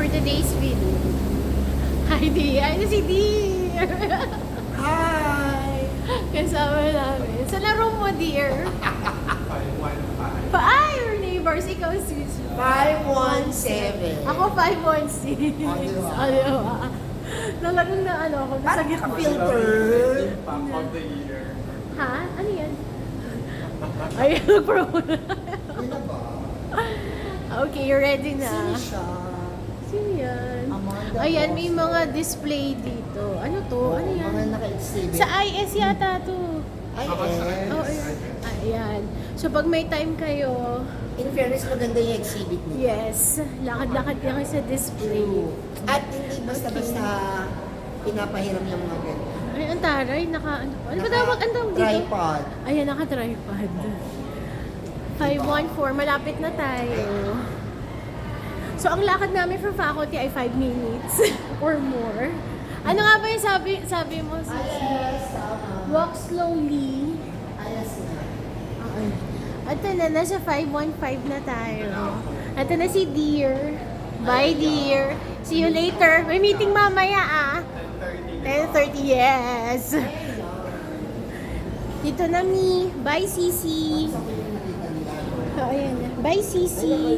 for today's video. Hi, Dear. Ano si Dear? Hi! Kasama namin. Sa laro mo, Dear. 515. Ay, your neighbors. Ikaw, sis. 517. Ako, 516. Oh, diba? Oh, diba? Talagang na ano ako, nasa gitna. Filter. Impact of the year. Ha? Ano yan? Ay, nag-promo na. Yun na ba? Okay, you're ready na. Sino siya? Sino yan? Amanda Ayan, may Bosco. mga display dito. Ano to? Ano yan? Mga naka-exhibit. Sa IS yata to. Ay, Ako sa eh. Oh, ayan. So, pag may time kayo, In fairness, maganda yung exhibit niya. yes, lakad-lakad lang kayo sa display. At hindi basta-basta pinapahiram yung mga ganyan. Ay, ang taray. Ano ba tawag? Ang tawag dito? Tripod. Ayan, naka-tripod. 514, malapit na tayo. So, ang lakad namin from faculty ay 5 minutes or more. Ano nga ba yung sabi mo? Ayos, tama. Walk slowly. Ayos na. Okay. Ito na, nasa 515 na tayo. Ito na si Dear. Bye, Dear. See you later. May meeting mamaya, ah. 10:30, yes. Dito na, Mi. Bye, Sisi. Sa ko yung nakita nila. Oh, ayan na. Bye, Sisi.